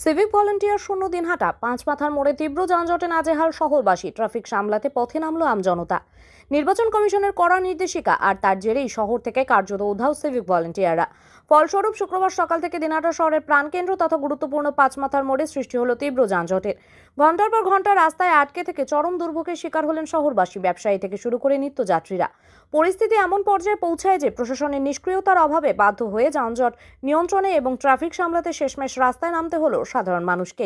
Civic volunteer শূন্য দিনহাটা পাঁচমাথার মোড়ে তীব্র যানজটে নাজেহাল শহরবাসী। ট্রাফিক সামলাতে পথে নামলো আমজনতা। নির্বাচন কমিশনের কড়া নির্দেশিকা আর তার জেরেই শহর থেকে কার্যত উধাও সিভিক ভলান্টিয়াররা। ফলস্বরূপ শুক্রবার সকাল থেকে দিনহাটা শহরের প্রাণকেন্দ্র তথা গুরুত্বপূর্ণ পাঁচমাথার মোড়ে সৃষ্টি হলো তীব্র যানজটের। ঘন্টার পর ঘন্টা রাস্তায় আটকে থেকে চরম দুর্ভোগের শিকার হলেন শহরবাসী, ব্যবসায়ী থেকে শুরু করে নিত্যযাত্রীরা। পরিস্থিতি এমন পর্যায়ে পৌঁছায় যে প্রশাসনের নিষ্ক্রিয়তার অভাবে বাধ্য হয়ে যানজট নিয়ন্ত্রণে এবং ট্রাফিক সামলাতে শেষমেশ রাস্তায় নামতে হলো সাধারণ মানুষকে।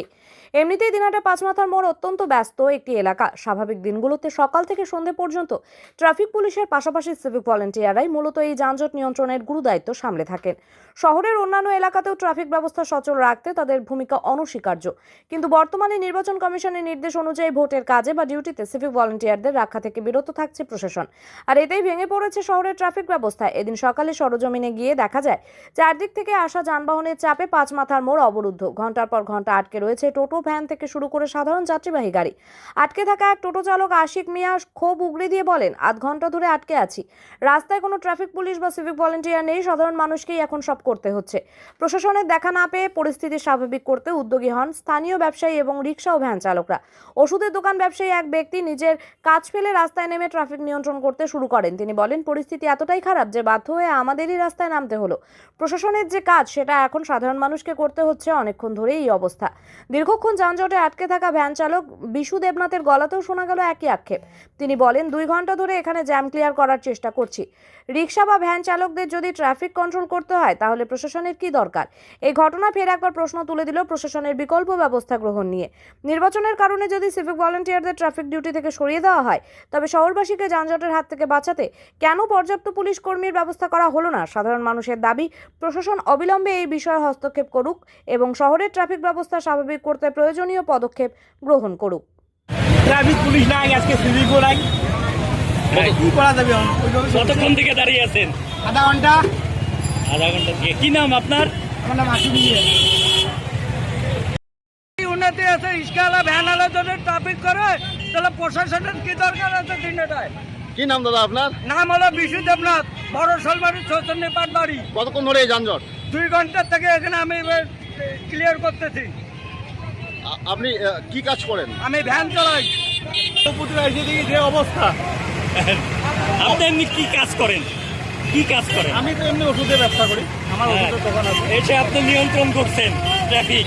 এমনিতেই দিনহাটা পাঁচমাথার মোড় অত্যন্ত ব্যস্ত একটি এলাকা। স্বাভাবিক দিনগুলোতে সকাল থেকে সন্ধ্যে পর্যন্ত ট্রাফিক পুলিশের পাশাপাশি সিভিক ভলান্টিয়াররাই মূলত এই যানজট নিয়ন্ত্রণের গুরুদায়িত্ব সামলে থাকেন। শহরের অন্যান্য এলাকাতেও ট্রাফিক ব্যবস্থা সচল রাখতে তাদের ভূমিকা অনস্বীকার্য, কিন্তু বর্তমানে নির্বাচন কমিশনের নির্দেশ অনুযায়ী ভোটের কাজে বা ডিউটিতে সিভিক ভলান্টিয়ারদের রক্ষা থেকে বিরত থাকছে প্রশাসন। আর এতেই ভেঙে পড়েছে শহরের ট্রাফিক ব্যবস্থা। এদিন সকালে সরজমিনে গিয়ে দেখা যায় চারদিক থেকে আসা যানবাহনের চাপে পাঁচমাথার মোড় অবরুদ্ধ। ঘন্টার পর ঘন্টা আটকে রয়েছে টোটো, ভ্যান থেকে শুরু করে সাধারণ যাত্রীবাহী গাড়ি। আটকে থাকা এক টোটো চালক আশিক মিয়া ক্ষোভ উগড়ে দিয়ে বলেন, আধ ঘন্টা ধরে আটকে আছি, রাস্তায় কোনো ট্রাফিক পুলিশ বা সিভিক ভলান্টিয়ার নেই, সাধারণ মানুষকেই এখন সব করতে হচ্ছে। প্রশাসনের দেখা না পেয়ে পরিস্থিতি স্বাভাবিক করতে উদ্যোগী হন স্থানীয় ব্যবসায়ী এবং রিক্সা ও ভ্যান চালকরা। ওষুধের দোকান ব্যবসায়ী এক ব্যক্তি নিজের কাজ ফেলে রাস্তায় নেমে ট্রাফিক নিয়ন্ত্রণ করতে শুরু করেন। তিনি বলেন, পরিস্থিতি এতটাই খারাপ যে বাধ্য হয়ে আমাদেরই রাস্তায় নামতে হলো। প্রশাসনের যে কাজ সেটা এখন সাধারণ মানুষকে করতে হচ্ছে। অনেকক্ষণ ধরে এই অবস্থা। দীর্ঘক্ষণ যানজটে আটকে থাকা ভ্যান চালক বিশু দেবনাথের গলাতেও শোনা গেল একই আক্ষেপ। তিনি বলেন, 2 ঘন্টা ধরে এখানে জ্যাম ক্লিয়ার করার চেষ্টা করছি। রিক্সা বা ভ্যান চালকদের যদি ট্রাফিক কন্ট্রোল করতে হয় তাহলে প্রশাসনের কি দরকার? এই ঘটনা ফের একবার প্রশ্ন তুলে দিল প্রশাসনের বিকল্প ব্যবস্থা গ্রহণ নিয়ে। নির্বাচনের কারণে যদি সিভিক ভলান্টিয়ারদের ট্রাফিক ডিউটি থেকে সরিয়ে দেওয়া হয়, তবে শহরবাসীকে যানজটের হাত থেকে বাঁচাতে কেন পর্যাপ্ত পুলিশ কর্মীর ব্যবস্থা করা হলো না? সাধারণ মানুষের দাবি, প্রশাসন অবিলম্বে এই বিষয়ে হস্তক্ষেপ করুক এবং শহরের ট্রাফিক ব্যবস্থা স্বাভাবিক করতে প্রয়োজনীয় পদক্ষেপ গ্রহণ করুক। ট্রাফিক পুলিশ নাই, আজকে সিভিকও নাই, কি করা যাবে? কতক্ষণ থেকে দাঁড়িয়ে আছেন? আধা ঘন্টা। আধা ঘন্টা থেকে। কি নাম আপনার? আমার নাম আশিক মিয়া। উন্নতি আছে, রিক্সাওয়ালা ভ্যানওয়ালা যদি ট্রাফিক করে তাহলে প্রশাসনের কি দরকার আছে দিনটায়? কি নাম দাদা আপনার? নাম হলো বিশু দেবনাথ, বড় শোলবাড়ি, চৌচন্ডী পাটবাড়ি। কতক্ষণ ধরে এই যানজট? 2 ঘন্টা থেকে এখানে আমি ক্লিয়ার করতেছি। আপনি কি কাজ করেন? আমি ভ্যান চালাই। যে অবস্থা, আপনি এমনি কি কাজ করেন? কি কাজ করেন? আমি তো এমনি ওষুধের ব্যবসা করি, আমার ওষুধের দোকান আছে। এসে আপনি নিয়ন্ত্রণ করছেন ট্রাফিক।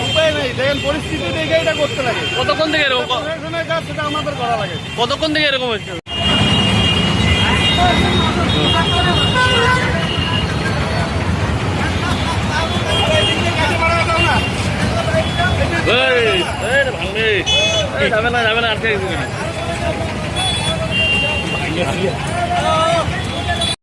উপায় নেই, দেখেন পরিস্থিতি দেখে এটা করতে লাগে। কতক্ষণ থেকে এরকম? প্রশাসনের কাজ সেটা আমাদের করা লাগে। কতক্ষণ থেকে এরকম হচ্ছে? যাবে না, যাবে না, আটকে